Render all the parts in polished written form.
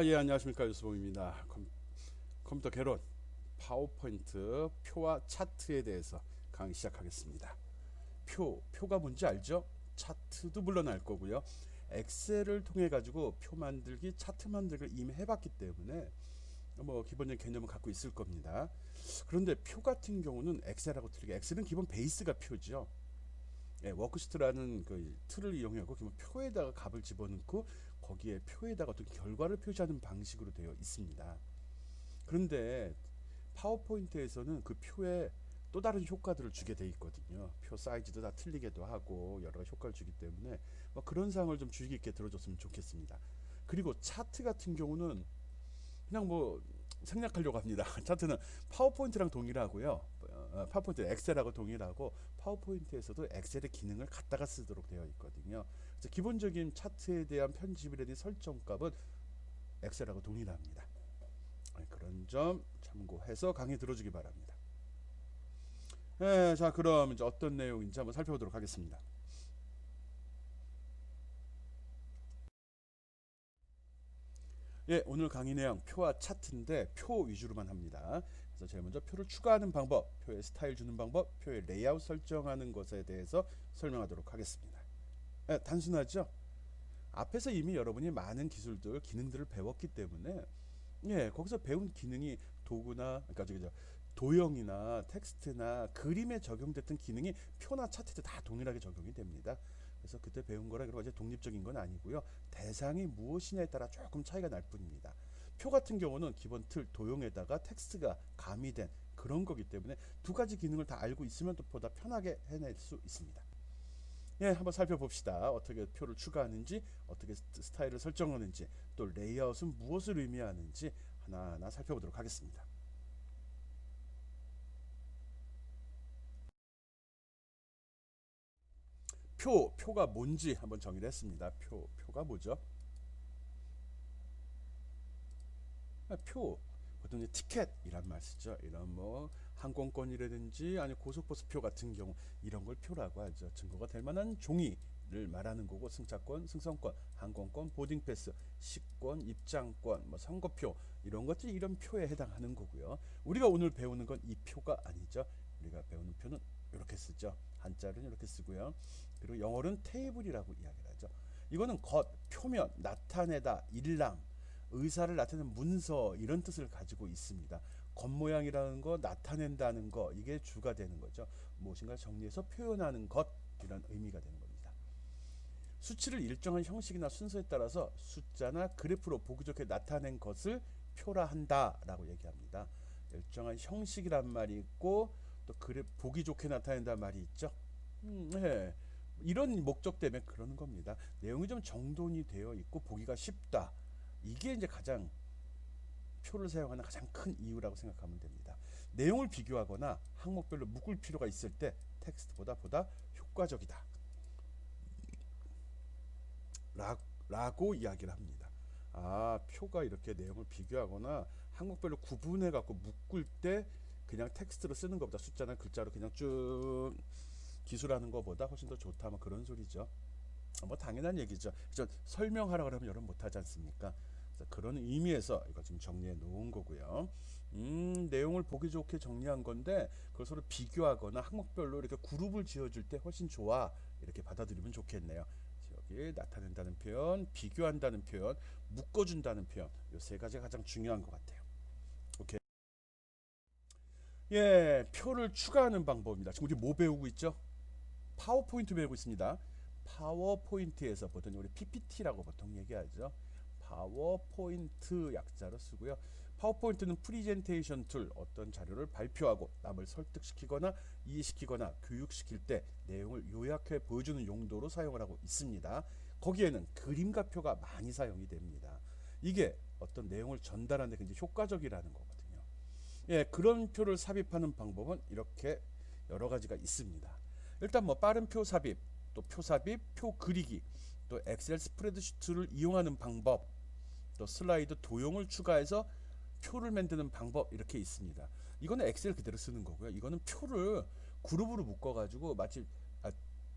예, 안녕하십니까. 유수봉입니다. 컴퓨터 개론, 파워포인트, 표와 차트에 대해서 강의 시작하겠습니다. 표가 뭔지 알죠? 차트도 물론 알 거고요. 엑셀을 통해 가지고 표 만들기, 차트 만들기를 이미 해봤기 때문에 뭐 기본적인 개념을 갖고 있을 겁니다. 그런데 표 같은 경우는 엑셀하고 틀리게 엑셀은 기본 베이스가 표죠. 예, 워크시트라는 그 틀을 이용하고 기본 표에다가 값을 집어넣고 거기에 표에다가 어떤 결과를 표시하는 방식으로 되어 있습니다. 그런데 파워포인트에서는 그 표에 또 다른 효과들을 주게 돼 있거든요. 표 사이즈도 다 틀리게도 하고 여러 가지 효과를 주기 때문에 뭐 그런 사항을 좀 주의 깊게 들어줬으면 좋겠습니다. 그리고 차트 같은 경우는 그냥 뭐 생략하려고 합니다. 차트는 파워포인트랑 동일하고요. 파워포인트 엑셀하고 동일하고 파워포인트에서도 엑셀의 기능을 갖다가 쓰도록 되어 있거든요. 그래서 기본적인 차트에 대한 편집이라든지 설정값은 엑셀하고 동일합니다. 그런 점 참고해서 강의 들어주기 바랍니다. 자, 그럼 이제 어떤 내용인지 한번 살펴보도록 하겠습니다. 오늘 강의 내용 표와 차트인데 표 위주로만 합니다. 그래서 제일 먼저 표를 추가하는 방법, 표에 스타일 주는 방법, 표의 레이아웃 설정하는 것에 대해서 설명하도록 하겠습니다. 단순하죠? 앞에서 이미 여러분이 많은 기술들, 기능들을 배웠기 때문에 거기서 배운 기능이 도구나 그러니까 도형이나 텍스트나 그림에 적용됐던 기능이 표나 차트도 다 동일하게 적용이 됩니다. 그래서 그때 배운 거랑 그런 독립적인 건 아니고요. 대상이 무엇이냐에 따라 조금 차이가 날 뿐입니다. 표 같은 경우는 기본 틀 도형에다가 텍스트가 가미된 그런 거기 때문에 두 가지 기능을 다 알고 있으면 또 보다 편하게 해낼 수 있습니다. 한번 살펴봅시다. 어떻게 표를 추가하는지, 어떻게 스타일을 설정하는지, 또 레이아웃은 무엇을 의미하는지 하나하나 살펴보도록 하겠습니다. 표가 뭔지 한번 정의를 했습니다. 표가 뭐죠? 표, 보통 이제 티켓이란 말 쓰죠. 이런 뭐 항공권이라든지 아니 고속버스표 같은 경우 이런 걸 표라고 하죠. 증거가 될 만한 종이를 말하는 거고 승차권, 승선권, 항공권, 보딩패스, 식권, 입장권, 뭐 선거표 이런 것들이 이런 표에 해당하는 거고요. 우리가 오늘 배우는 건 이 표가 아니죠. 우리가 배우는 표는 이렇게 쓰죠. 한자는 이렇게 쓰고요. 그리고 영어로는 테이블이라고 이야기를 하죠. 이거는 겉, 표면, 나타내다, 일람, 의사를 나타내는 문서 이런 뜻을 가지고 있습니다. 겉모양이라는 거 나타낸다는 거 이게 주가 되는 거죠. 무엇인가 정리해서 표현하는 것 이런 의미가 되는 겁니다. 수치를 일정한 형식이나 순서에 따라서 숫자나 그래프로 보기 좋게 나타낸 것을 표라 한다라고 얘기합니다. 일정한 형식이란 말이 있고 또 보기 좋게 나타낸다는 말이 있죠. 네. 이런 목적 때문에 그러는 겁니다. 내용이 좀 정돈이 되어 있고 보기가 쉽다. 이게 이제 가장 표를 사용하는 가장 큰 이유라고 생각하면 됩니다. 내용을 비교하거나 항목별로 묶을 필요가 있을 때 텍스트보다 보다 효과적이다. 라고 이야기를 합니다. 표가 이렇게 내용을 비교하거나 항목별로 구분해 갖고 묶을 때 그냥 텍스트로 쓰는 것보다 숫자나 글자로 그냥 쭉 기술하는 것보다 훨씬 더 좋다. 뭐 그런 소리죠. 뭐 당연한 얘기죠. 설명하라 그러면 여러분 못하지 않습니까? 그런 의미에서 이거 지금 정리해 놓은 거고요. 내용을 보기 좋게 정리한 건데 그걸 서로 비교하거나 항목별로 이렇게 그룹을 지어줄 때 훨씬 좋아 이렇게 받아들이면 좋겠네요. 여기 나타낸다는 표현, 비교한다는 표현, 묶어준다는 표현 이 세 가지가 가장 중요한 것 같아요. 오케이. 표를 추가하는 방법입니다. 지금 우리 뭐 배우고 있죠? 파워포인트 배우고 있습니다. 파워포인트에서 보통 우리 PPT라고 보통 얘기하죠. 파워포인트 약자로 쓰고요. 파워포인트는 프리젠테이션 툴, 어떤 자료를 발표하고 남을 설득시키거나 이해시키거나 교육시킬 때 내용을 요약해 보여주는 용도로 사용을 하고 있습니다. 거기에는 그림과 표가 많이 사용이 됩니다. 이게 어떤 내용을 전달하는 데 굉장히 효과적이라는 거거든요. 그런 표를 삽입하는 방법은 이렇게 여러 가지가 있습니다. 일단 뭐 빠른 표 삽입, 또 표 삽입, 표 그리기, 또 엑셀 스프레드시트를 이용하는 방법, 또 슬라이드 도형을 추가해서 표를 만드는 방법 이렇게 있습니다. 이거는 엑셀 그대로 쓰는 거고요. 이거는 표를 그룹으로 묶어가지고 마치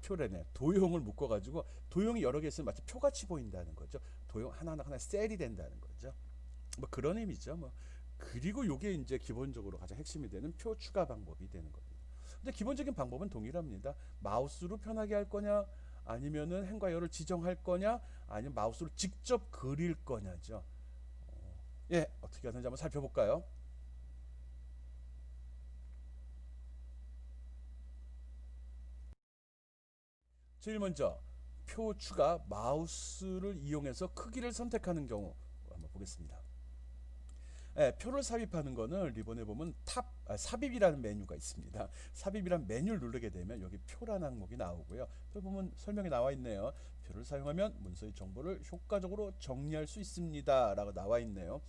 표래네. 도형을 묶어가지고 도형이 여러 개 있으면 마치 표같이 보인다는 거죠. 도형 하나 셀이 된다는 거죠. 뭐 그런 의미죠. 뭐 그리고 요게 이제 기본적으로 가장 핵심이 되는 표 추가 방법이 되는 겁니다. 근데 기본적인 방법은 동일합니다. 마우스로 편하게 할 거냐, 아니면은 행과 열을 지정할 거냐, 아니면 마우스로 직접 그릴 거냐죠. 예, 어떻게 하는지 한번 살펴볼까요? 제일 먼저 표 추가 마우스를 이용해서 크기를 선택하는 경우 한번 보겠습니다. 예, 표를 삽입하는 거는 리본에 보면 삽입이라는 메뉴가 있습니다. 삽입이란 메뉴를 누르게 되면 여기 표라는 항목이 나오고요. 표 보면 설명이 나와 있네요. 표를 사용하면 문서의 정보를 효과적으로 정리할 수 있습니다. 라고 나와 있네요.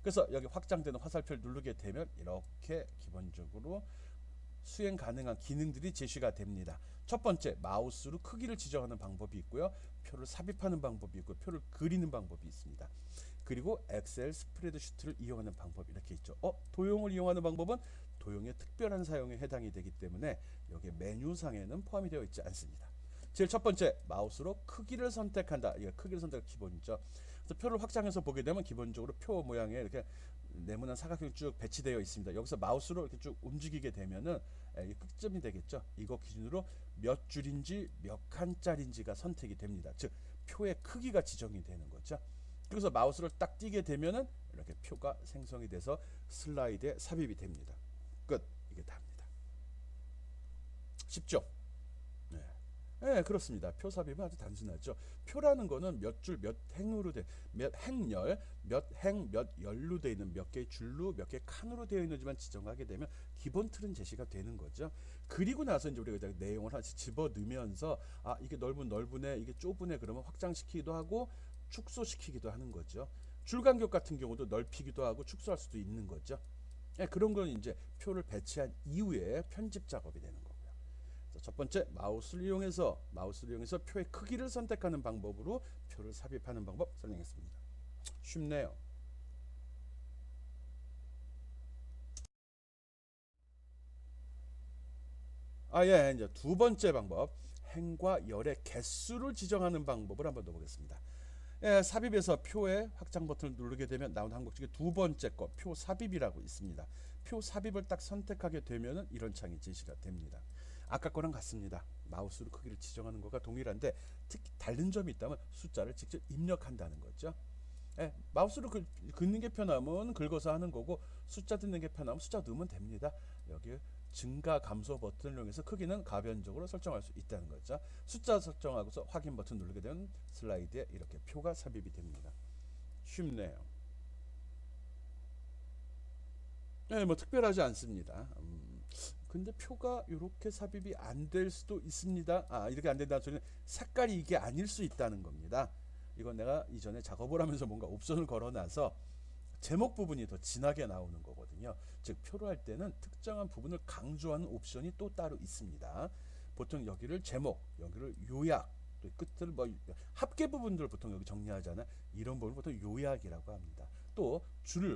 그래서 여기 확장되는 화살표를 누르게 되면 이렇게 기본적으로 수행 가능한 기능들이 제시가 됩니다. 첫 번째, 마우스로 크기를 지정하는 방법이 있고요. 표를 삽입하는 방법이 있고 표를 그리는 방법이 있습니다. 그리고 엑셀 스프레드시트를 이용하는 방법 이렇게 있죠. 도형을 이용하는 방법은 도형의 특별한 사용에 해당이 되기 때문에 여기 메뉴상에는 포함이 되어 있지 않습니다. 제일 첫 번째, 마우스로 크기를 선택한다. 이게 크기를 선택 기본이죠. 그래서 표를 확장해서 보게 되면 기본적으로 표 모양에 이렇게 네모난 사각형이 쭉 배치되어 있습니다. 여기서 마우스로 이렇게 쭉 움직이게 되면은 이게 끝점이 되겠죠. 이거 기준으로 몇 줄인지 몇 칸짜리인지가 선택이 됩니다. 즉 표의 크기가 지정이 되는 거죠. 그래서 마우스를 딱 띄게 되면은 이렇게 표가 생성이 돼서 슬라이드에 삽입이 됩니다. 끝. 이게 답니다. 쉽죠? 네. 네, 그렇습니다. 표 삽입은 아주 단순하죠. 표라는 거는 몇 줄, 몇 행으로 몇 행열, 몇 행, 몇 열로 되어 있는 몇 개의 줄로, 몇 개의 칸으로 되어 있는지만 지정하게 되면 기본 틀은 제시가 되는 거죠. 그리고 나서 이제 우리가 내용을 하나씩 집어 넣으면서 이게 넓으네, 이게 좁으네 그러면 확장시키기도 하고 축소시키기도 하는 거죠. 줄 간격 같은 경우도 넓히기도 하고 축소할 수도 있는 거죠. 네, 그런 건 이제 표를 배치한 이후에 편집 작업이 되는 거고요. 첫 번째, 마우스를 이용해서 표의 크기를 선택하는 방법으로 표를 삽입하는 방법 설명했습니다. 쉽네요. 예, 이제 두 번째 방법, 행과 열의 개수를 지정하는 방법을 한번 더 보겠습니다. 예, 삽입에서 표의 확장 버튼을 누르게 되면 나온 항목 중에 두 번째 거, 표 삽입이라고 있습니다. 표 삽입을 딱 선택하게 되면은 이런 창이 제시가 됩니다. 아까 거랑 같습니다. 마우스로 크기를 지정하는 것과 동일한데 특히 다른 점이 있다면 숫자를 직접 입력한다는 거죠. 예, 마우스로 긁는 게 편하면 긁어서 하는 거고 숫자 듣는 게 편하면 숫자 넣으면 됩니다. 여기 증가 감소 버튼을 이용해서 크기는 가변적으로 설정할 수 있다는 거죠. 숫자 설정하고서 확인 버튼 누르게 되면 슬라이드에 이렇게 표가 삽입이 됩니다. 쉽네요. 네, 뭐 특별하지 않습니다. 근데 표가 이렇게 삽입이 안 될 수도 있습니다. 이렇게 안 된다는 소리는 색깔이 이게 아닐 수 있다는 겁니다. 이건 내가 이전에 작업을 하면서 뭔가 옵션을 걸어놔서 제목 부분이 더 진하게 나오는 거거든요. 즉 표로 할 때는 특정한 부분을 강조하는 옵션이 또 따로 있습니다. 보통 여기를 제목, 여기를 요약, 또 끝을 뭐 합계 부분들 보통 여기 정리하잖아. 이런 부분을 보통 요약이라고 합니다. 또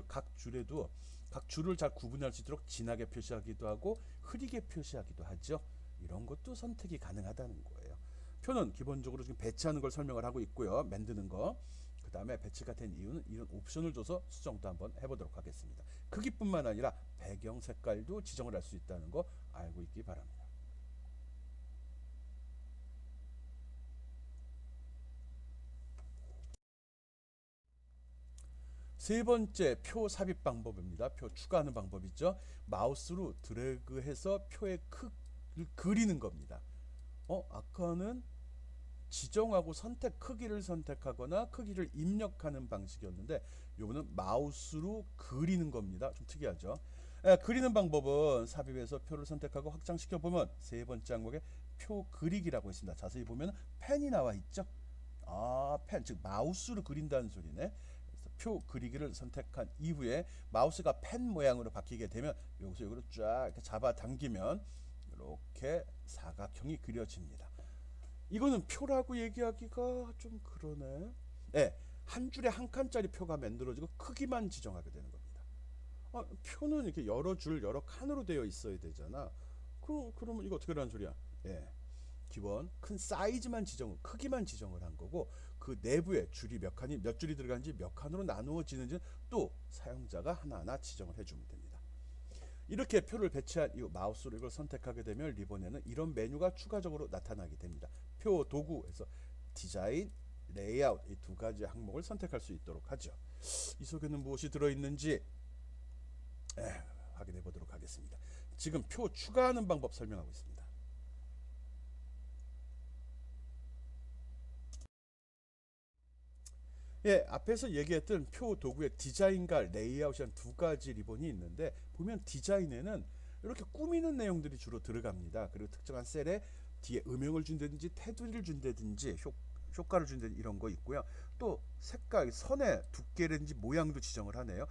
각 줄에도 각 줄을 잘 구분할 수 있도록 진하게 표시하기도 하고 흐리게 표시하기도 하죠. 이런 것도 선택이 가능하다는 거예요. 표는 기본적으로 지금 배치하는 걸 설명을 하고 있고요. 만드는 거. 그 다음에 배치가 된 이유는 이런 옵션을 줘서 수정도 한번 해보도록 하겠습니다. 크기뿐만 아니라 배경 색깔도 지정을 할 수 있다는 거 알고 있기 바랍니다. 세 번째 표 삽입 방법입니다. 표 추가하는 방법이죠. 마우스로 드래그해서 표의 크기를 그리는 겁니다. 아까는 지정하고 크기를 선택하거나 크기를 입력하는 방식이었는데 요거는 마우스로 그리는 겁니다. 좀 특이하죠. 그리는 방법은 삽입에서 표를 선택하고 확장시켜 보면 세 번째 항목에 표 그리기라고 있습니다. 자세히 보면 펜이 나와 있죠. 펜, 즉 마우스로 그린다는 소리네. 그래서 표 그리기를 선택한 이후에 마우스가 펜 모양으로 바뀌게 되면 여기서 여기로 쫙 이렇게 잡아 당기면 이렇게 사각형이 그려집니다. 이거는 표라고 얘기하기가 좀 그러네. 네, 한 줄에 한 칸짜리 표가 만들어지고 크기만 지정하게 되는 겁니다. 표는 이렇게 여러 줄, 여러 칸으로 되어 있어야 되잖아. 그러면 이거 어떻게 하는 소리야? 예. 기본 큰 사이즈만 크기만 지정을 한 거고, 그 내부에 줄이 몇 칸이 몇 줄이 들어간지 몇 칸으로 나누어지는지 또 사용자가 하나하나 지정을 해주면 됩니다. 이렇게 표를 배치한 이후 마우스로 이걸 선택하게 되면 리본에는 이런 메뉴가 추가적으로 나타나게 됩니다. 표 도구에서 디자인, 레이아웃 이 두 가지 항목을 선택할 수 있도록 하죠. 이 속에는 무엇이 들어있는지 확인해 보도록 하겠습니다. 지금 표 추가하는 방법 설명하고 있습니다. 예, 앞에서 얘기했던 표 도구의 디자인과 레이아웃이란 두 가지 리본이 있는데, 보면 디자인에는 이렇게 꾸미는 내용들이 주로 들어갑니다. 그리고 특정한 셀에 뒤에 음영을 준다든지 테두리를 준다든지 효과를 준다든지 이런 거 있고요. 또 색깔, 선의 두께라든지 모양도 지정을 하네요.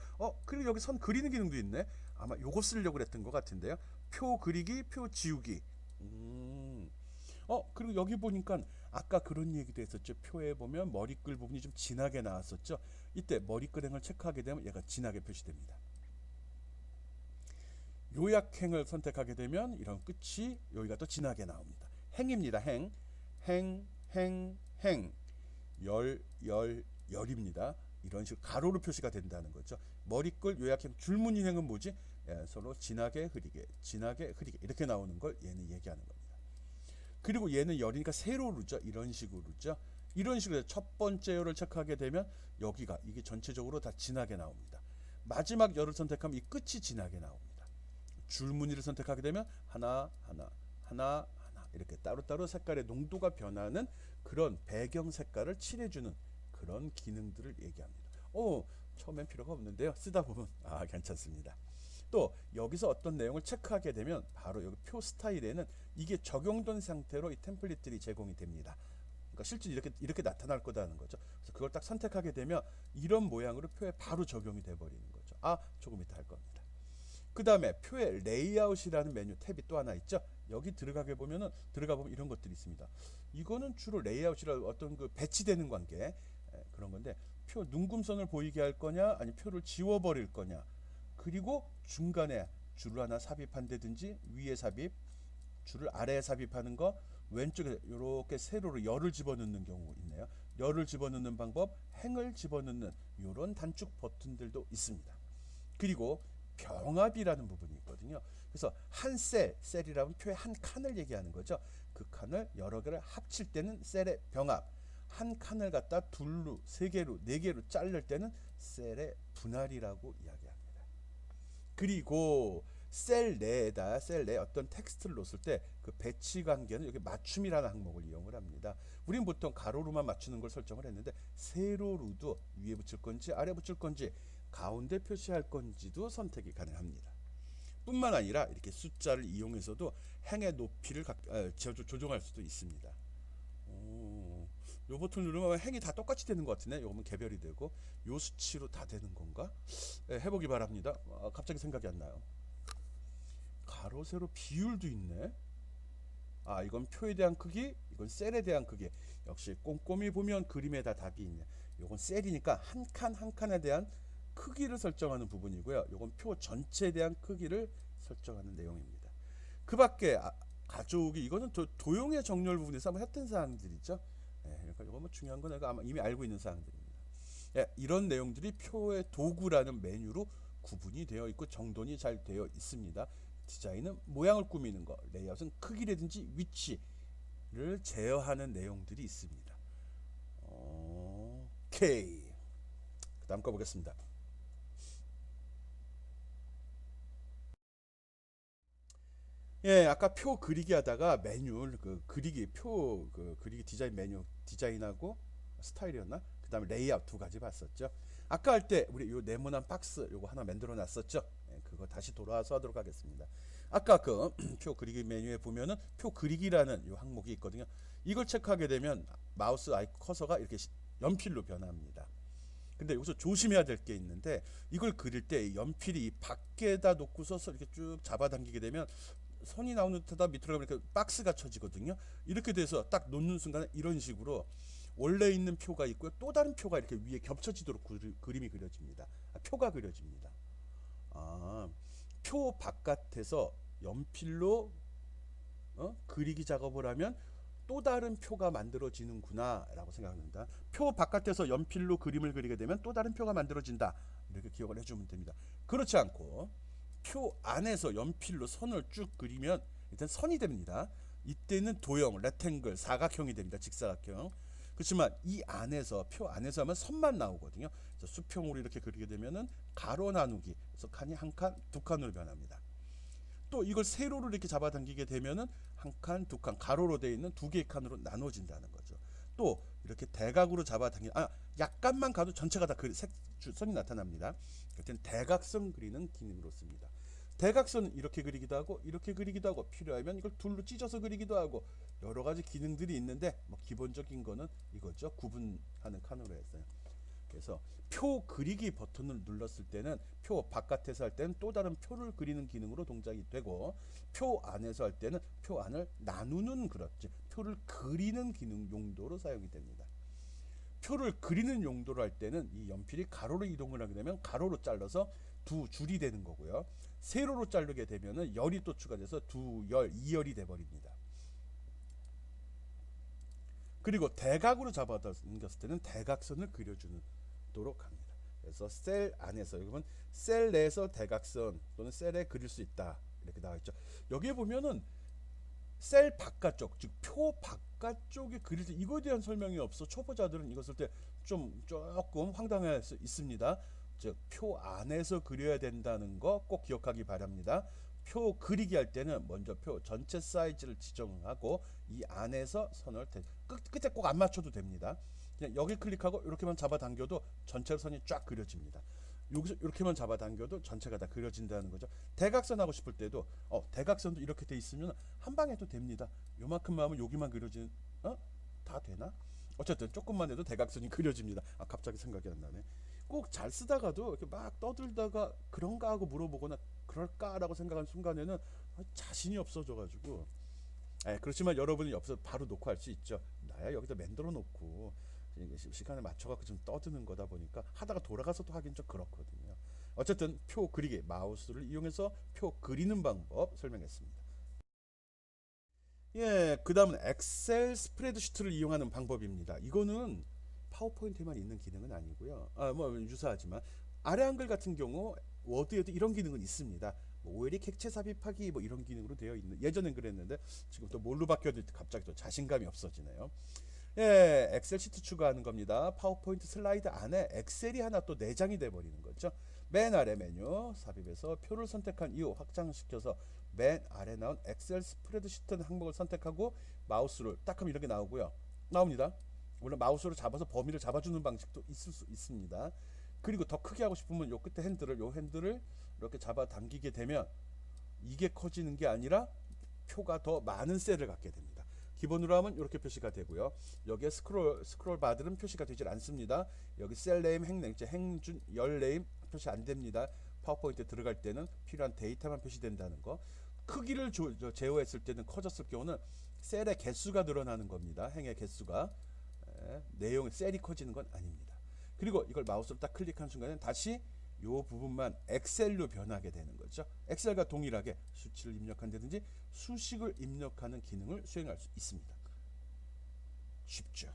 그리고 여기 선 그리는 기능도 있네. 아마 요거 쓰려고 그랬던 것 같은데요. 표 그리기, 표 지우기. 그리고 여기 보니까 아까 그런 얘기도 했었죠. 표에 보면 머리글 부분이 좀 진하게 나왔었죠. 이때 머리글행을 체크하게 되면 얘가 진하게 표시됩니다. 요약행을 선택하게 되면 이런 끝이 여기가 또 진하게 나옵니다. 행입니다. 행, 행, 행, 행, 열입니다. 이런 식으로 가로로 표시가 된다는 거죠. 머리글, 요약행, 줄무늬행은 뭐지? 서로 진하게 흐리게, 진하게 흐리게 이렇게 나오는 걸 얘는 얘기하는 겁니다. 그리고 얘는 열이니까 세로로죠. 이런 식으로죠. 이런 식으로 첫 번째 열을 체크하게 되면 여기가 이게 전체적으로 다 진하게 나옵니다. 마지막 열을 선택하면 이 끝이 진하게 나옵니다. 줄무늬를 선택하게 되면 하나 이렇게 따로따로 색깔의 농도가 변하는 그런 배경 색깔을 칠해주는 그런 기능들을 얘기합니다. 처음엔 필요가 없는데요. 쓰다 보면 괜찮습니다. 또 여기서 어떤 내용을 체크하게 되면 바로 여기 표 스타일에는 이게 적용된 상태로 이 템플릿들이 제공이 됩니다. 그러니까 실제로 이렇게 나타날 거다는 거죠. 그래서 그걸 딱 선택하게 되면 이런 모양으로 표에 바로 적용이 돼 버리는 거죠. 조금 이따 할 겁니다. 그 다음에 표의 레이아웃이라는 메뉴 탭이 또 하나 있죠. 여기 들어가 보면 이런 것들이 있습니다. 이거는 주로 레이아웃이라 어떤 그 배치되는 관계 그런 건데, 표 눈금선을 보이게 할 거냐, 아니 표를 지워버릴 거냐, 그리고 중간에 줄을 하나 삽입한다든지 위에 삽입, 줄을 아래에 삽입하는 거, 왼쪽에 이렇게 세로로 열을 집어넣는 경우 있네요. 열을 집어넣는 방법, 행을 집어넣는 이런 단축 버튼들도 있습니다. 그리고 병합이라는 부분이 있거든요. 그래서 한 셀이라면 표의 한 칸을 얘기하는 거죠. 그 칸을 여러 개를 합칠 때는 셀의 병합, 한 칸을 갖다 둘로, 세 개로, 네 개로 자를 때는 셀의 분할이라고 이야기합니다. 그리고 셀 내에 어떤 텍스트를 놓을 때 그 배치 관계는 여기 맞춤이라는 항목을 이용을 합니다. 우리는 보통 가로로만 맞추는 걸 설정을 했는데, 세로로도 위에 붙일 건지 아래 붙일 건지 가운데 표시할 건지도 선택이 가능합니다. 뿐만 아니라 이렇게 숫자를 이용해서도 행의 높이를 조정할 수도 있습니다. 요 버튼 누르면 행이 다 똑같이 되는 것 같으네. 요거면 개별이 되고 요 수치로 다 되는 건가? 해보기 바랍니다. 갑자기 생각이 안 나요. 가로 세로 비율도 있네. 이건 표에 대한 크기, 이건 셀에 대한 크기. 역시 꼼꼼히 보면 그림에 다 답이 있네. 요건 셀이니까 한 칸 한 칸에 대한 크기를 설정하는 부분이고요. 요건 표 전체에 대한 크기를 설정하는 내용입니다. 그 밖에 가져오기, 이거는 도형의 정렬 부분에서 한번 했던 사항들이죠. 그러니까 이거 중요한 건 내가 아마 이미 알고 있는 사항들입니다. 이런 내용들이 표의 도구라는 메뉴로 구분이 되어 있고 정돈이 잘 되어 있습니다. 디자인은 모양을 꾸미는 거, 레이아웃은 크기라든지 위치를 제어하는 내용들이 있습니다. 오케이. 그 다음 거 보겠습니다. 아까 표 그리기 하다가 메뉴 그리기 디자인 메뉴 디자인하고 스타일이었나? 그 다음에 레이아웃 두 가지 봤었죠. 아까 할 때 우리 요 네모난 박스 요거 하나 만들어 놨었죠. 그거 다시 돌아와서 하도록 하겠습니다. 아까 그 표 그리기 메뉴에 보면은 표 그리기라는 요 항목이 있거든요. 이걸 체크하게 되면 마우스 커서가 이렇게 연필로 변합니다. 근데 여기서 조심해야 될 게 있는데, 이걸 그릴 때 연필이 밖에다 놓고서 이렇게 쭉 잡아당기게 되면 선이 나오는 듯하다 밑으로 가면 이렇게 박스가 쳐지거든요. 이렇게 돼서 딱 놓는 순간에 이런 식으로 원래 있는 표가 있고요, 또 다른 표가 이렇게 위에 겹쳐지도록 그림이 그려집니다. 표가 그려집니다. 표 바깥에서 연필로 그리기 작업을 하면 또 다른 표가 만들어지는구나 라고 생각합니다. 표 바깥에서 연필로 그림을 그리게 되면 또 다른 표가 만들어진다, 이렇게 기억을 해주면 됩니다. 그렇지 않고 표 안에서 연필로 선을 쭉 그리면 일단 선이 됩니다. 이때는 도형, 레탱글, 사각형이 됩니다. 직사각형. 그렇지만 이 안에서, 표 안에서 하면 선만 나오거든요. 그래서 수평으로 이렇게 그리게 되면은 가로 나누기, 그래서 칸이 한 칸, 두 칸으로 변합니다. 또 이걸 세로로 이렇게 잡아당기게 되면은 한 칸, 두 칸, 가로로 되어 있는 두 개의 칸으로 나눠진다는 거죠. 또 이렇게 대각으로 잡아당기, 약간만 가도 전체가 다 선이 나타납니다. 그때는 대각선 그리는 기능으로 씁니다. 대각선은 이렇게 그리기도 하고 이렇게 그리기도 하고, 필요하면 이걸 둘로 찢어서 그리기도 하고, 여러 가지 기능들이 있는데 뭐 기본적인 거는 이거죠. 구분하는 칸으로 했어요. 그래서 표 그리기 버튼을 눌렀을 때는 표 바깥에서 할 때는 또 다른 표를 그리는 기능으로 동작이 되고, 표 안에서 할 때는 표 안을 나누는, 그렇지, 표를 그리는 기능 용도로 사용이 됩니다. 표를 그리는 용도로 할 때는 이 연필이 가로로 이동을 하게 되면 가로로 잘라서 두 줄이 되는 거고요. 세로로 자르게 되면은 열이 또 추가돼서 두 열, 이열이 돼 버립니다. 그리고 대각으로 잡아당겼을 때는 대각선을 그려주도록 합니다. 그래서 셀 안에서, 여기 보면 셀 내에서 대각선 또는 셀에 그릴 수 있다, 이렇게 나와 있죠. 여기에 보면은 셀 바깥쪽, 즉 표 바깥쪽에 그릴 때 이거에 대한 설명이 없어. 초보자들은 이거 쓸 때 조금 황당할 수 있습니다. 즉 표 안에서 그려야 된다는 거 꼭 기억하기 바랍니다. 표 그리기 할 때는 먼저 표 전체 사이즈를 지정하고 이 안에서 선을 끝에 꼭 안 맞춰도 됩니다. 그냥 여기 클릭하고 이렇게만 잡아당겨도 전체 선이 쫙 그려집니다. 여기서 이렇게만 잡아당겨도 전체가 다 그려진다는 거죠. 대각선 하고 싶을 때도 대각선도 이렇게 돼 있으면 한 방에 도 됩니다. 요만큼만 하면 여기만 그려지는, 다 되나? 어쨌든 조금만 해도 대각선이 그려집니다. 갑자기 생각이 안 나네. 꼭 잘 쓰다가도 이렇게 막 떠들다가 그런가 하고 물어보거나 그럴까라고 생각한 순간에는 자신이 없어져가지고, 그렇지만 여러분이 옆에서 바로 놓고 할 수 있죠. 나야 여기다 만들어 놓고 시간에 맞춰갖고 좀 떠드는 거다 보니까 하다가 돌아가서 또 하긴 좀 그렇거든요. 어쨌든 표 그리기, 마우스를 이용해서 표 그리는 방법 설명했습니다. 예, 그 다음은 엑셀 스프레드시트를 이용하는 방법입니다. 이거는 파워포인트에만 있는 기능은 아니고요. 뭐 유사하지만 아래 한글 같은 경우 워드에도 이런 기능은 있습니다. 뭐 OLE 객체 삽입하기 뭐 이런 기능으로 되어 있는, 예전엔 그랬는데 지금 또 뭘로 바뀌어도 갑자기 또 자신감이 없어지네요. 예, 엑셀 시트 추가하는 겁니다. 파워포인트 슬라이드 안에 엑셀이 하나 또 내장이 돼 버리는 거죠. 맨 아래 메뉴 삽입해서 표를 선택한 이후 확장시켜서 맨 아래 나온 엑셀 스프레드시트 항목을 선택하고 마우스를 딱 하면 이렇게 나오고요. 나옵니다. 물론 마우스로 잡아서 범위를 잡아주는 방식도 있을 수 있습니다. 그리고 더 크게 하고 싶으면 요 끝에 핸들을 이렇게 잡아 당기게 되면 이게 커지는 게 아니라 표가 더 많은 셀을 갖게 됩니다. 기본으로 하면 이렇게 표시가 되고요. 여기에 스크롤 바들은 표시가 되질 않습니다. 여기 셀 네임, 행준, 열 네임 표시 안 됩니다. 파워포인트에 들어갈 때는 필요한 데이터만 표시된다는 거. 크기를 제어했을 때는, 커졌을 경우는 셀의 개수가 늘어나는 겁니다. 행의 개수가. 내용 셀이 커지는 건 아닙니다. 그리고 이걸 마우스로 딱 클릭한 순간에 다시 이 부분만 엑셀로 변하게 되는 거죠. 엑셀과 동일하게 수치를 입력한다든지 수식을 입력하는 기능을 수행할 수 있습니다. 쉽죠.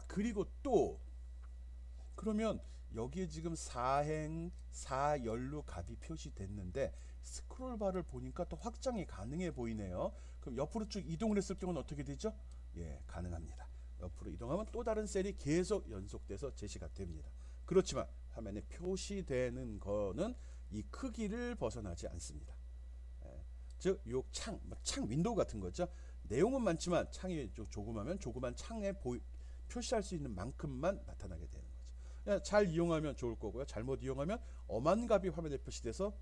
그리고 또 그러면 여기에 지금 사행, 사열로 값이 표시됐는데 스크롤바를 보니까 또 확장이 가능해 보이네요. 그럼 옆으로 쭉 이동을 했을 경우는 어떻게 되죠? 예, 가능합니다. 옆으로 이동하면 또 다른 셀이 계속 연속돼서 제시가 됩니다. 그렇지만 화면에 표시되는 거는 이 크기를 벗어나지 않습니다. 즉, 요 창 윈도우 같은 거죠. 내용은 많지만 창이 조그마면 조그만 창에 표시할 수 있는 만큼만 나타나게 되는 거죠. 잘 이용하면 좋을 거고요. 잘못 이용하면 엄한 값이 화면에 표시돼서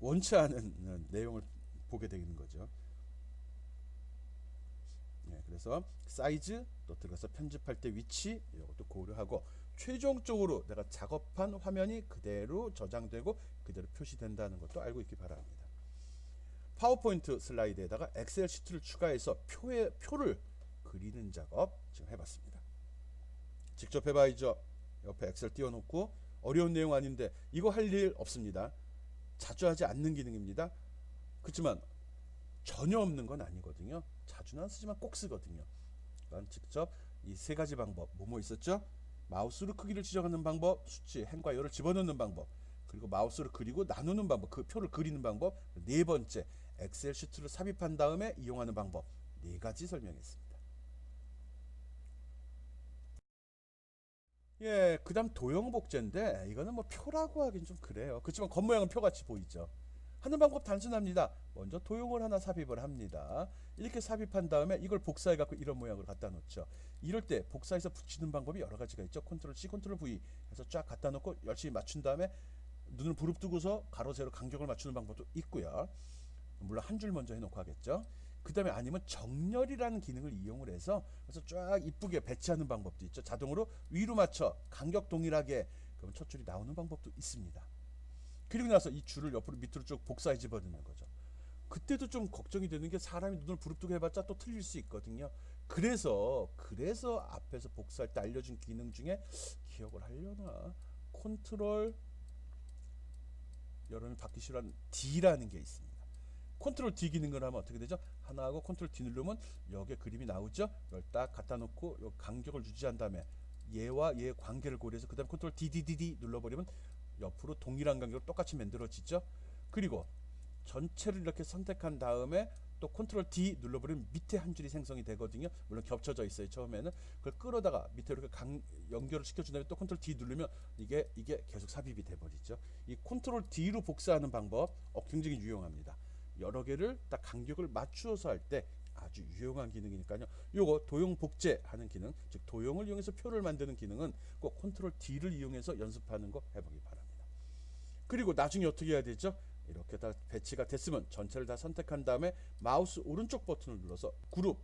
원치 않은 내용을 보게 되는 거죠. 그래서 사이즈, 또 들어가서 편집할 때 위치 이것도 고려하고 최종적으로 내가 작업한 화면이 그대로 저장되고 그대로 표시된다는 것도 알고 있기 바랍니다. 파워포인트 슬라이드에다가 엑셀 시트를 추가해서 표를 그리는 작업 지금 해봤습니다. 직접 해봐야죠. 옆에 엑셀 띄워놓고, 어려운 내용 아닌데 이거 할 일 없습니다. 자주 하지 않는 기능입니다. 그렇지만 전혀 없는 건 아니거든요. 자주는 안 쓰지만 꼭 쓰거든요. 그러니까 직접 이 세 가지 방법 뭐뭐 있었죠? 마우스로 크기를 지정하는 방법, 수치, 행과 열을 집어넣는 방법, 그리고 마우스로 그리고 나누는 방법, 그 표를 그리는 방법, 네 번째 엑셀 시트를 삽입한 다음에 이용하는 방법, 네 가지 설명했습니다. 예, 그다음 도형 복제인데 이거는 뭐 표라고 하긴 좀 그래요. 그렇지만 겉모양은 표같이 보이죠. 하는 방법 단순합니다. 먼저 도형을 하나 삽입을 합니다. 이렇게 삽입한 다음에 이걸 복사해 갖고 이런 모양으로 갖다 놓죠. 이럴 때 복사해서 붙이는 방법이 여러 가지가 있죠. 컨트롤 C, 컨트롤 V 해서 쫙 갖다 놓고 열심히 맞춘 다음에 눈을 부릅뜨고서 가로 세로 간격을 맞추는 방법도 있고요. 물론 한 줄 먼저 해놓고 하겠죠. 그 다음에 아니면 정렬이라는 기능을 이용을 해서 그래서 쫙 이쁘게 배치하는 방법도 있죠. 자동으로 위로 맞춰 간격 동일하게 그럼 첫 줄이 나오는 방법도 있습니다. 그리고 나서 이 줄을 옆으로 밑으로 쭉 복사해 집어넣는 거죠. 그때도 좀 걱정이 되는 게 사람이 눈을 부릅뜨고 해봤자 또 틀릴 수 있거든요. 그래서 앞에서 복사할 때 알려준 기능 중에 기억을 하려나 컨트롤 여러분이 받기 싫어하는 D라는 게 있습니다. 컨트롤 D 기능을 하면 어떻게 되죠? 하나하고 컨트롤 D 누르면 여기에 그림이 나오죠? 이걸 딱 갖다 놓고 요 간격을 유지한 다음에 얘와 얘의 관계를 고려해서 그 다음에 컨트롤 DDDD 눌러버리면 옆으로 동일한 간격으로 똑같이 만들어지죠? 그리고 전체를 이렇게 선택한 다음에 또 컨트롤 D 눌러버리면 밑에 한 줄이 생성이 되거든요. 물론 겹쳐져 있어요. 처음에는 그걸 끌어다가 밑에 이렇게 연결을 시켜준 다음에 또 컨트롤 D 누르면 이게 계속 삽입이 돼버리죠. 이 컨트롤 D로 복사하는 방법 굉장히 유용합니다. 여러 개를 딱 간격을 맞추어서 할 때 아주 유용한 기능이니까요. 요거 도형 복제하는 기능, 즉 도형을 이용해서 표를 만드는 기능은 꼭 컨트롤 D를 이용해서 연습하는 거 해보기 바랍니다. 그리고 나중에 어떻게 해야 되죠? 이렇게 다 배치가 됐으면 전체를 다 선택한 다음에 마우스 오른쪽 버튼을 눌러서 그룹,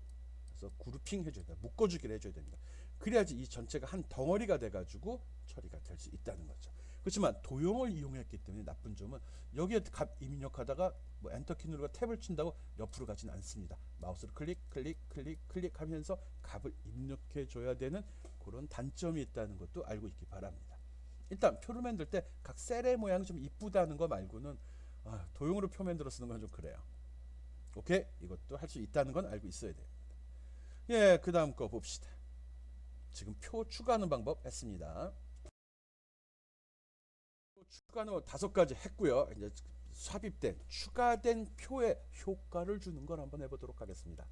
그래서 그룹핑 해줘야 돼요. 묶어주기를 해줘야 됩니다. 그래야지 이 전체가 한 덩어리가 돼가지고 처리가 될 수 있다는 거죠. 그렇지만 도형을 이용했기 때문에 나쁜 점은 여기에 값 입력하다가 뭐 엔터키 누르고 탭을 친다고 옆으로 가진 않습니다. 마우스로 클릭 하면서 값을 입력해 줘야 되는 그런 단점이 있다는 것도 알고 있기 바랍니다. 일단 표를 만들 때 각 셀의 모양이 좀 이쁘다는 거 말고는 도형으로 표 만들어 쓰는 건 좀 그래요. 오케이, 이것도 할 수 있다는 건 알고 있어야 됩니다. 예, 그 다음 거 봅시다. 지금 표 추가하는 방법 했습니다. 추가는 5가지 했고요. 이제 삽입된 추가된 표에 효과를 주는 걸 한번 해보도록 하겠습니다.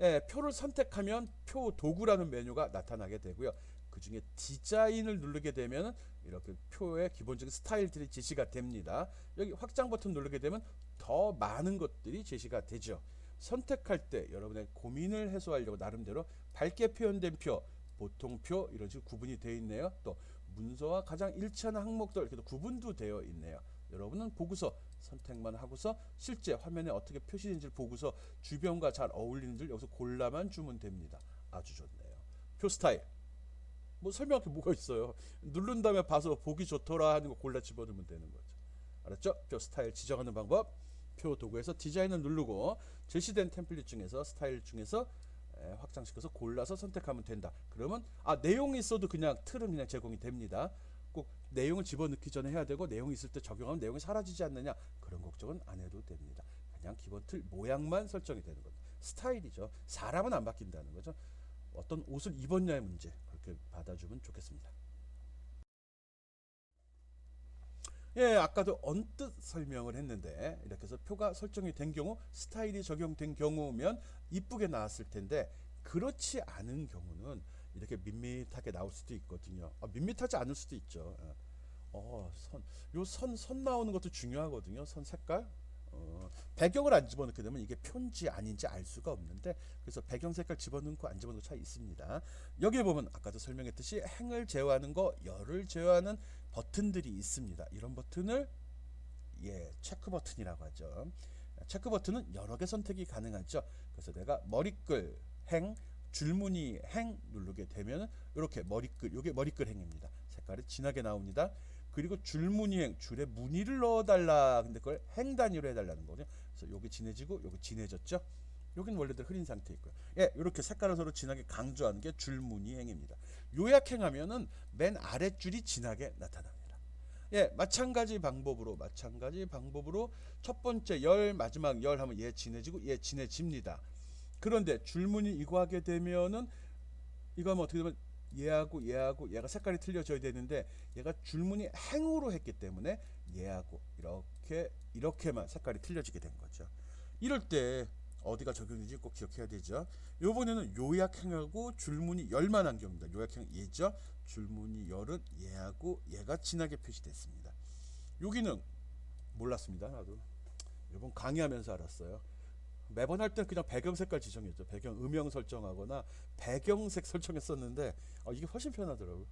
예, 표를 선택하면 표 도구라는 메뉴가 나타나게 되고요. 그 중에 디자인을 누르게 되면 이렇게 표의 기본적인 스타일들이 제시가 됩니다. 여기 확장 버튼 누르게 되면 더 많은 것들이 제시가 되죠. 선택할 때 여러분의 고민을 해소하려고 나름대로 밝게 표현된 표, 보통표 이런 식으로 구분이 되어 있네요. 또 문서와 가장 일치하는 항목들 이렇게 구분도 되어 있네요. 여러분은 보고서 선택만 하고서 실제 화면에 어떻게 표시된지를 보고서 주변과 잘 어울리는지를 여기서 골라만 주면 됩니다. 아주 좋네요. 표 스타일 뭐 설명할 게 뭐가 있어요. 누른 다음에 봐서 보기 좋더라 하는 거 골라 집어넣으면 되는 거죠. 알았죠? 표 스타일 지정하는 방법, 표 도구에서 디자인을 누르고 제시된 템플릿 중에서 스타일 중에서 확장시켜서 골라서 선택하면 된다. 그러면 내용이 있어도 그냥 틀은 그냥 제공이 됩니다. 꼭 내용을 집어넣기 전에 해야 되고 내용이 있을 때 적용하면 내용이 사라지지 않느냐 그런 걱정은 안 해도 됩니다. 그냥 기본 틀 모양만 설정이 되는 거죠. 스타일이죠. 사람은 안 바뀐다는 거죠. 어떤 옷을 입었냐의 문제 그렇게 받아주면 좋겠습니다. 예, 아까도 언뜻 설명을 했는데 이렇게 해서 표가 설정이 된 경우 스타일이 적용된 경우면 이쁘게 나왔을 텐데 그렇지 않은 경우는 이렇게 밋밋하게 나올 수도 있거든요. 밋밋하지 않을 수도 있죠. 선 나오는 것도 중요하거든요. 선 색깔. 배경을 안 집어넣게 되면 이게 표인지 아닌지 알 수가 없는데 그래서 배경 색깔 집어넣고 안 집어넣고 차이 있습니다. 여기에 보면 아까도 설명했듯이 행을 제어하는 거, 열을 제어하는 버튼들이 있습니다. 이런 버튼을 체크 버튼이라고 하죠. 체크 버튼은 여러 개 선택이 가능하죠. 그래서 내가 머리글 행, 줄무늬 행 누르게 되면 이렇게 머리글, 이게 머리글 행입니다. 색깔이 진하게 나옵니다. 그리고 줄무늬행, 줄에 무늬를 넣어달라. 근데 그걸 행 단위로 해달라는 거죠. 그래서 여기 진해지고 여기 진해졌죠. 여기는 원래대로 흐린 상태 있고요. 이렇게 색깔을 서로 진하게 강조하는 게 줄무늬행입니다. 요약행하면은 맨 아랫줄이 진하게 나타납니다. 예, 마찬가지 방법으로 첫 번째 열, 마지막 열 하면 얘 진해지고 얘 진해집니다. 그런데 줄무늬 이거 하게 되면은 이거 하면 어떻게 되면 얘하고 얘가 색깔이 틀려져야 되는데 얘가 줄무늬 행으로 했기 때문에 얘하고 이렇게만 색깔이 틀려지게 된 거죠. 이럴 때 어디가 적용인지 꼭 기억해야 되죠. 요번에는 요약행하고 줄무늬 열만 한 경우입니다. 요약행 얘죠. 줄무늬 열은 얘하고 얘가 진하게 표시됐습니다. 여기는 몰랐습니다. 나도 이번 강의하면서 알았어요. 매번 할 때 그냥 배경 색깔 지정했죠. 배경 음영 설정하거나 배경색 설정했었는데 이게 훨씬 편하더라고요.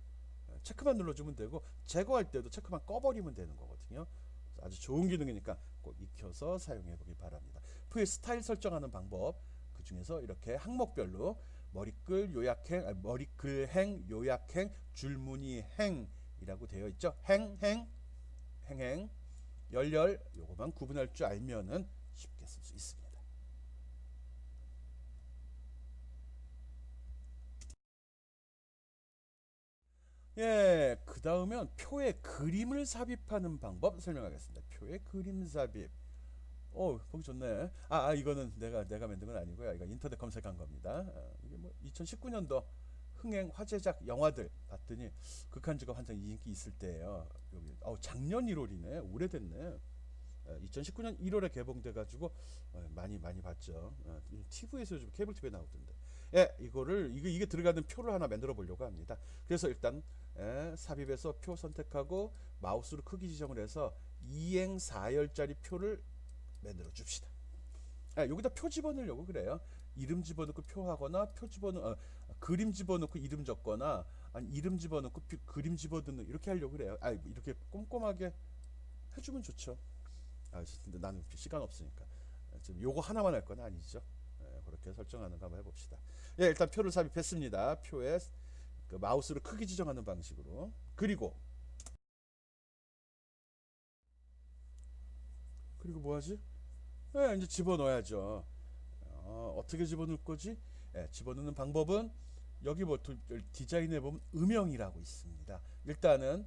체크만 눌러주면 되고 제거할 때도 체크만 꺼버리면 되는 거거든요. 아주 좋은 기능이니까 꼭 익혀서 사용해 보기 바랍니다. 표의 스타일 설정하는 방법 그 중에서 이렇게 항목별로 머리글 요약행, 머리글행, 요약행, 줄무늬 행이라고 되어 있죠. 행행, 열열 요거만 구분할 줄 알면은 쉽게 쓸 수 있습니다. 예, 그 다음은 표에 그림을 삽입하는 방법 설명하겠습니다. 표에 그림 삽입. 보기 좋네. 이거는 내가 만든 건 아니고요. 이거 인터넷 검색한 겁니다. 이게 뭐 2019년도 흥행 화제작 영화들 봤더니 극한직업 한창 인기 있을 때예요. 여기 작년 1월이네. 오래됐네. 2019년 1월에 개봉돼 가지고 많이 봤죠. TV에서 요즘 케이블 TV에 나오던데. 예, 이게 들어가는 표를 하나 만들어 보려고 합니다. 그래서 일단 삽입해서 표 선택하고 마우스로 크기 지정을 해서 2행 4열짜리 표를 만들어 줍시다. 여기다 표 집어넣으려고 그래요. 이름 집어넣고 표하거나 그림 집어넣고 이름 적거나 아니 이름 집어넣고 그림 집어넣는 이렇게 하려고 그래요. 이렇게 꼼꼼하게 해주면 좋죠. 근데 나는 시간 없으니까 지금 요거 하나만 할 건 아니죠. 그렇게 설정하는 거 한번 해봅시다. 예, 일단 표를 삽입했습니다. 표에 그 마우스로 크기 지정하는 방식으로 그리고 뭐 하지? 이제 집어넣어야죠. 어떻게 집어넣을 거지? 집어넣는 방법은 여기 뭐 디자인에 보면 음영이라고 있습니다. 일단은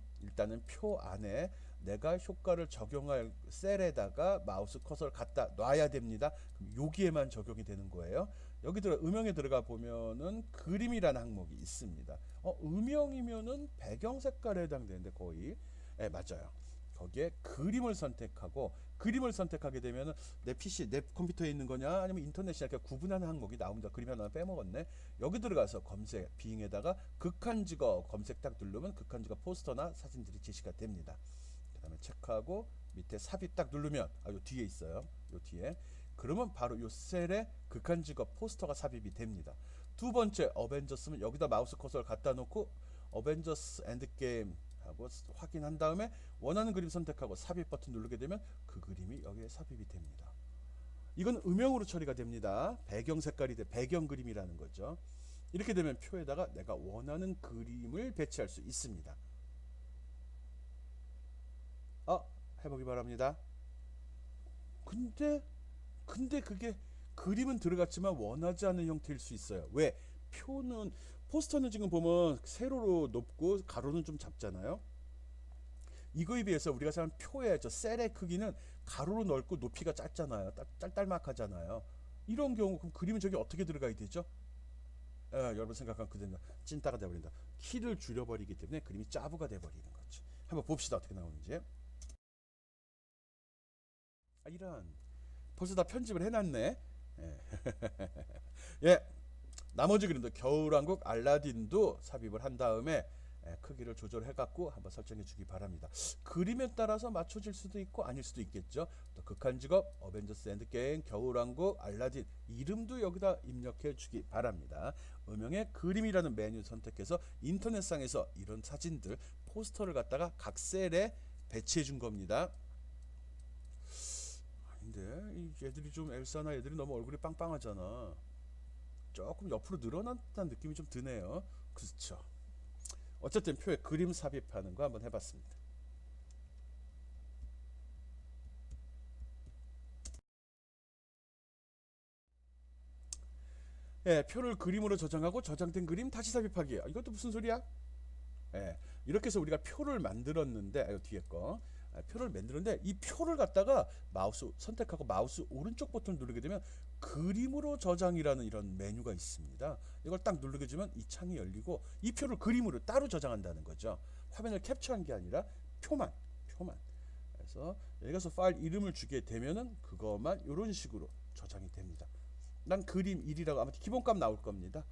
표 안에 내가 효과를 적용할 셀에다가 마우스 커서를 갖다 놔야 됩니다. 그럼 여기에만 적용이 되는 거예요. 음영에 들어가 보면은 그림이라는 항목이 있습니다. 음영이면은 배경 색깔에 해당되는데 거의 맞아요. 거기에 그림을 선택하게 되면은 내 PC, 내 컴퓨터에 있는 거냐 아니면 인터넷이냐 이렇게 구분하는 항목이 나옵니다. 그림 하나 빼먹었네. 여기 들어가서 검색, 빙에다가 극한직업 검색 딱 누르면 극한직업 포스터나 사진들이 제시가 됩니다. 그 다음에 체크하고 밑에 삽입 딱 누르면 요 뒤에 있어요. 요 뒤에 그러면 바로 요 셀에 극한직업 포스터가 삽입이 됩니다. 두 번째 어벤져스면 여기다 마우스 커서를 갖다 놓고 어벤져스 엔드게임 하고 확인한 다음에 원하는 그림 선택하고 삽입 버튼 누르게 되면 그 그림이 여기에 삽입이 됩니다. 이건 음영으로 처리가 됩니다. 배경 색깔이 배경 그림이라는 거죠. 이렇게 되면 표에다가 내가 원하는 그림을 배치할 수 있습니다. 해보기 바랍니다. 근데 그게 그림은 들어갔지만 원하지 않는 형태일 수 있어요. 왜? 포스터는 지금 보면 세로로 높고 가로는 좀 작잖아요. 이거에 비해서 우리가 사는 표의 셀의 크기는 가로로 넓고 높이가 짧잖아요. 짤짤막하잖아요. 이런 경우 그럼 그림은 저기 어떻게 들어가야 되죠? 여러분 생각한 그대로 찐따가 돼버린다. 키를 줄여버리기 때문에 그림이 짜부가 돼버리는 거죠. 한번 봅시다 어떻게 나오는지. 이런 벌써 다 편집을 해놨네. 예. 예, 나머지 그림도 겨울왕국 알라딘도 삽입을 한 다음에 크기를 조절해 갖고 한번 설정해 주기 바랍니다. 그림에 따라서 맞춰질 수도 있고 아닐 수도 있겠죠. 또 극한직업, 어벤져스 엔드게임, 겨울왕국, 알라딘 이름도 여기다 입력해 주기 바랍니다. 음영의 그림이라는 메뉴 선택해서 인터넷상에서 이런 사진들 포스터를 갖다가 각 셀에 배치해 준 겁니다. 아닌데 얘들이 좀 엘사나 얘들이 너무 얼굴이 빵빵하잖아. 조금 옆으로 늘어났다는 느낌이 좀 드네요. 그렇죠. 어쨌든 표에 그림 삽입하는 거 한번 해봤습니다. 표를 그림으로 저장하고 저장된 그림 다시 삽입하기. 이것도 무슨 소리야? 예, 이렇게 해서 우리가 표를 만들었는데 뒤에 거 표를 만들었는데 이 표를 갖다가 마우스 선택하고 마우스 오른쪽 버튼 누르게 되면 그림으로 저장이라는 이런 메뉴가 있습니다. 이걸 딱 누르게 되면 이 창이 열리고 이 표를 그림으로 따로 저장한다는 거죠. 화면을 캡처한 게 아니라 표만. 그래서 여기 가서 파일 이름을 주게 되면은 그것만 이런 식으로 저장이 됩니다. 난 그림 1이라고 아마 기본값 나올 겁니다.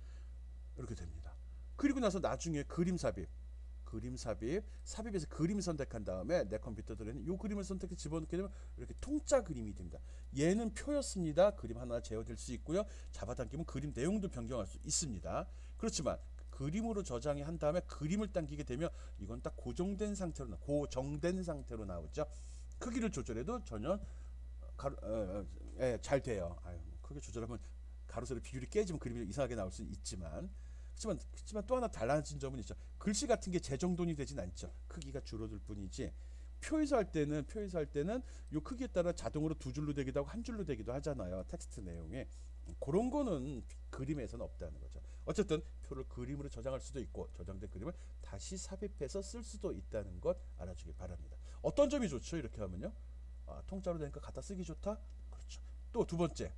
이렇게 됩니다. 그리고 나서 나중에 그림 삽입에서 그림 선택한 다음에 내 컴퓨터 들어있는 이 그림을 선택해 집어넣게 되면 이렇게 통짜 그림이 됩니다. 얘는 표였습니다. 그림 하나 제어될 수 있고요. 잡아당기면 그림 내용도 변경할 수 있습니다. 그렇지만 그림으로 저장이 한 다음에 그림을 당기게 되면 이건 딱 고정된 상태로 나오죠. 크기를 조절해도 전혀 잘 돼요. 크게 조절하면 가로 세로 비율이 깨지면 그림이 이상하게 나올 수 있지만 그렇지만 또 하나 달라진 점은 있죠. 글씨 같은 게 재정돈이 되진 않죠. 크기가 줄어들 뿐이지. 표에서 할 때는 요 크기에 따라 자동으로 두 줄로 되기도 하고 한 줄로 되기도 하잖아요. 텍스트 내용에. 그런 거는 그림에서는 없다는 거죠. 어쨌든 표를 그림으로 저장할 수도 있고 저장된 그림을 다시 삽입해서 쓸 수도 있다는 것 알아주길 바랍니다. 어떤 점이 좋죠? 이렇게 하면요. 통짜로 되니까 갖다 쓰기 좋다? 그렇죠. 또 두 번째.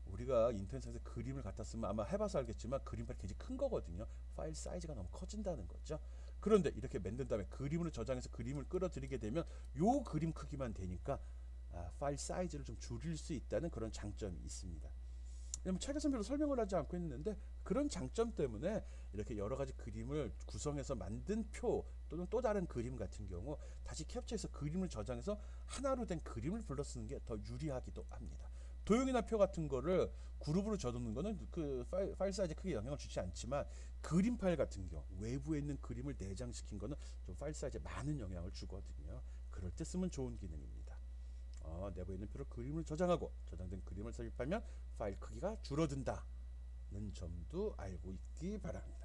우리가 인터넷에서 그림을 갖다 쓰면 아마 해봐서 알겠지만 그림 파일이 굉장히 큰 거거든요. 파일 사이즈가 너무 커진다는 거죠. 그런데 이렇게 만든 다음에 그림으로 저장해서 그림을 끌어들이게 되면 요 그림 크기만 되니까 파일 사이즈를 좀 줄일 수 있다는 그런 장점이 있습니다. 책에서는 별로 설명을 하지 않고 있는데 그런 장점 때문에 이렇게 여러 가지 그림을 구성해서 만든 표 또는 또 다른 그림 같은 경우 다시 캡처해서 그림을 저장해서 하나로 된 그림을 불러 쓰는 게 더 유리하기도 합니다. 도형이나 표 같은 거를 그룹으로 적는 거는 그 파일 사이즈 크게 영향을 주지 않지만 그림 파일 같은 경우 외부에 있는 그림을 내장시킨 거는 좀 파일 사이즈에 많은 영향을 주거든요. 그럴 때 쓰면 좋은 기능입니다. 내부에 있는 표를 그림을 저장하고 저장된 그림을 삽입하면 파일 크기가 줄어든다는 점도 알고 있기 바랍니다.